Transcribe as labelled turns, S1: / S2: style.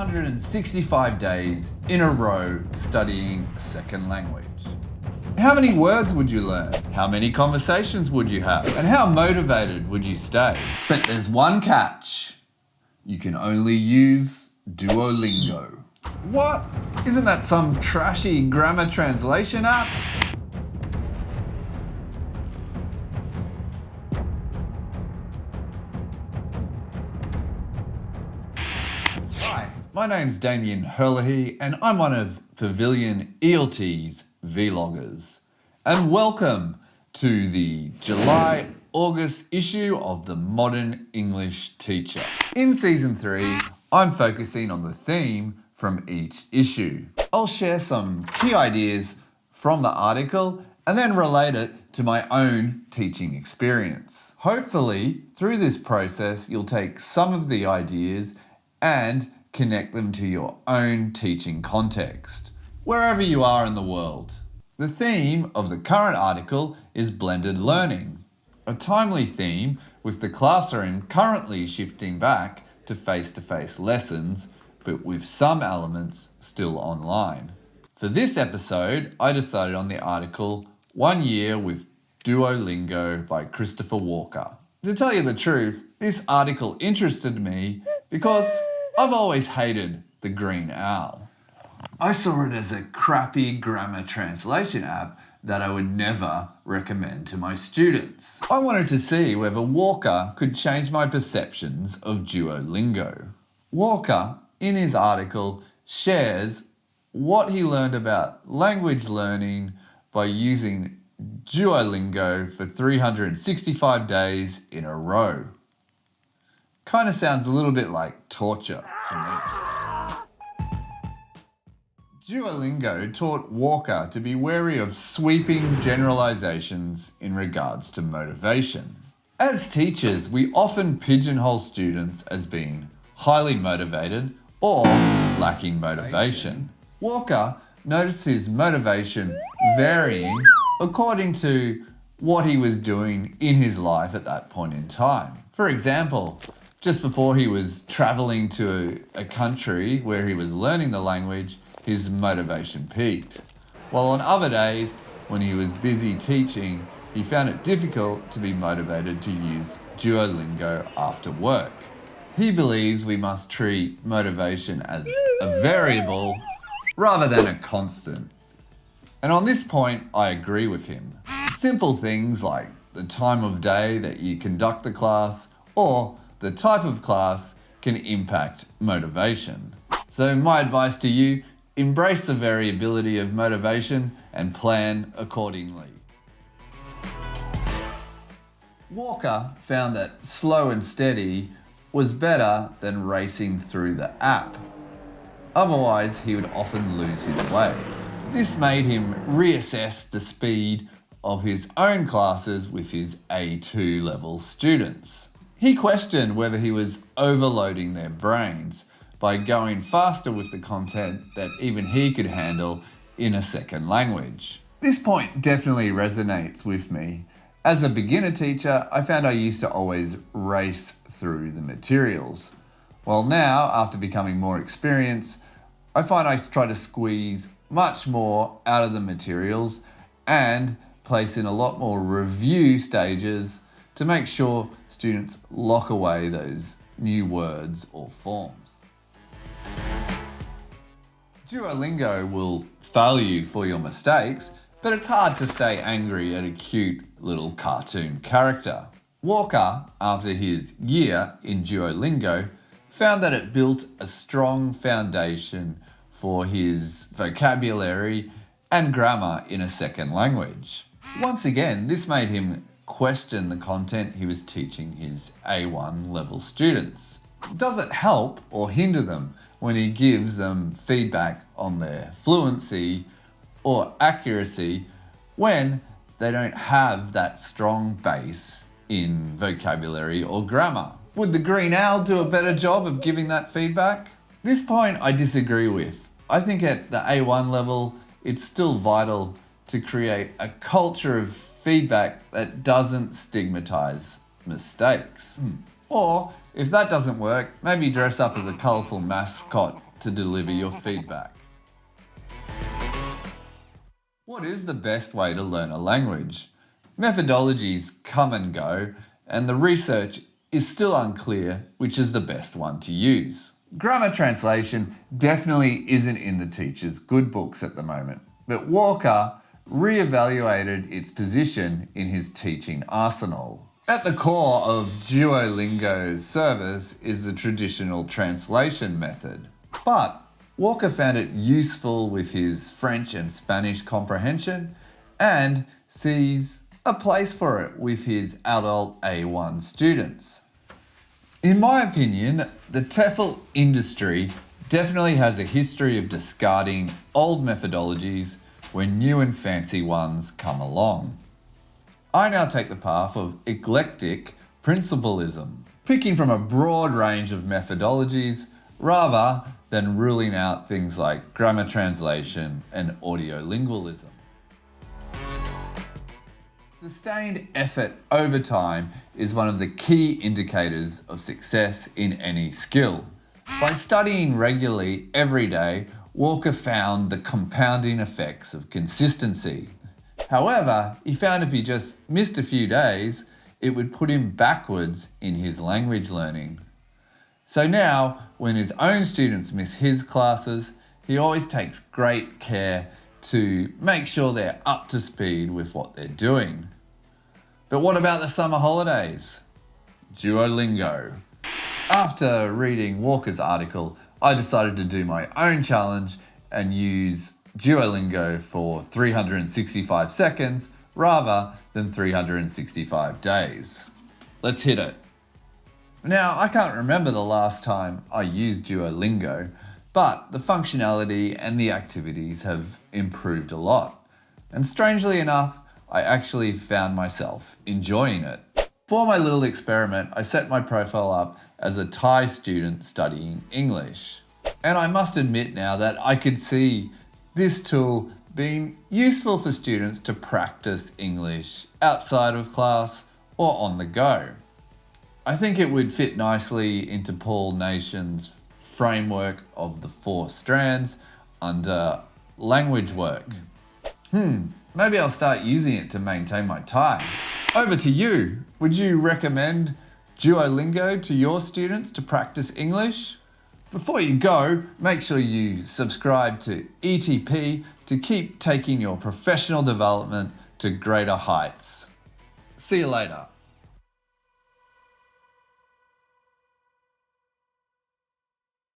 S1: 365 days in a row studying a second language. How many words would you learn? How many conversations would you have? And how motivated would you stay? But there's one catch. You can only use Duolingo. What? Isn't that some trashy grammar translation app? Hi, my name's Damien and I'm one of Pavilion ELT's vloggers. And welcome to the July-August issue of the Modern English Teacher. In Season 3, I'm focusing on the theme from each issue. I'll share some key ideas from the article and then relate it to my own teaching experience. Hopefully, through this process, you'll take some of the ideas and connect them to your own teaching context, wherever you are in the world. The theme of the current article is blended learning, a timely theme with the classroom currently shifting back to face-to-face lessons, but with some elements still online. For this episode, I decided on the article 1 Year with Duolingo by Christopher Walker. To tell you the truth, this article interested me because I've always hated the green owl. I saw it as a crappy grammar translation app that I would never recommend to my students. I wanted to see whether Walker could change my perceptions of Duolingo. Walker, in his article, shares what he learned about language learning by using Duolingo for 365 days in a row. Kind of sounds a little bit like torture to me. Duolingo taught Walker to be wary of sweeping generalizations in regards to motivation. As teachers, we often pigeonhole students as being highly motivated or lacking motivation. Walker noticed his motivation varying according to what he was doing in his life at that point in time. For example, just before he was traveling to a country where he was learning the language, his motivation peaked. While on other days, when he was busy teaching, he found it difficult to be motivated to use Duolingo after work. He believes we must treat motivation as a variable rather than a constant. And on this point, I agree with him. Simple things like the time of day that you conduct the class or the type of class can impact motivation. So my advice to you, embrace the variability of motivation and plan accordingly. Walker found that slow and steady was better than racing through the app. Otherwise, he would often lose his way. This made him reassess the speed of his own classes with his A2 level students. He questioned whether he was overloading their brains by going faster with the content that even he could handle in a second language. This point definitely resonates with me. As a beginner teacher, I found I used to always race through the materials. While now, after becoming more experienced, I find I try to squeeze much more out of the materials and place in a lot more review stages to make sure students lock away those new words or forms. Duolingo will fail you for your mistakes, but it's hard to stay angry at a cute little cartoon character. Walker, after his year in Duolingo, found that it built a strong foundation for his vocabulary and grammar in a second language. Once again, this made him question the content he was teaching his A1 level students. Does it help or hinder them when he gives them feedback on their fluency or accuracy when they don't have that strong base in vocabulary or grammar? Would the green owl do a better job of giving that feedback? This point I disagree with. I think at the A1 level, it's still vital to create a culture of feedback that doesn't stigmatize mistakes. Or if that doesn't work, maybe dress up as a colourful mascot to deliver your feedback. What is the best way to learn a language? Methodologies come and go, and the research is still unclear which is the best one to use. Grammar translation definitely isn't in the teacher's good books at the moment, but Walker re-evaluated its position in his teaching arsenal. At the core of Duolingo's service is the traditional translation method, but Walker found it useful with his French and Spanish comprehension and sees a place for it with his adult A1 students. In my opinion, the TEFL industry definitely has a history of discarding old methodologies when new and fancy ones come along. I now take the path of eclectic principalism, picking from a broad range of methodologies rather than ruling out things like grammar translation and audiolingualism. Sustained effort over time is one of the key indicators of success in any skill. By studying regularly every day, Walker found the compounding effects of consistency. However, he found if he just missed a few days, it would put him backwards in his language learning. So now, when his own students miss his classes, he always takes great care to make sure they're up to speed with what they're doing. But what about the summer holidays? Duolingo. After reading Walker's article, I decided to do my own challenge and use Duolingo for 365 seconds rather than 365 days. Let's hit it. Now, I can't remember the last time I used Duolingo, but the functionality and the activities have improved a lot. And strangely enough, I actually found myself enjoying it. For my little experiment, I set my profile up as a Thai student studying English. And I must admit now that I could see this tool being useful for students to practice English outside of class or on the go. I think it would fit nicely into Paul Nation's framework of the 4 strands under language work. Maybe I'll start using it to maintain my Thai. Over to you. Would you recommend Duolingo to your students to practice English? Before you go, make sure you subscribe to ETP to keep taking your professional development to greater heights. See you later.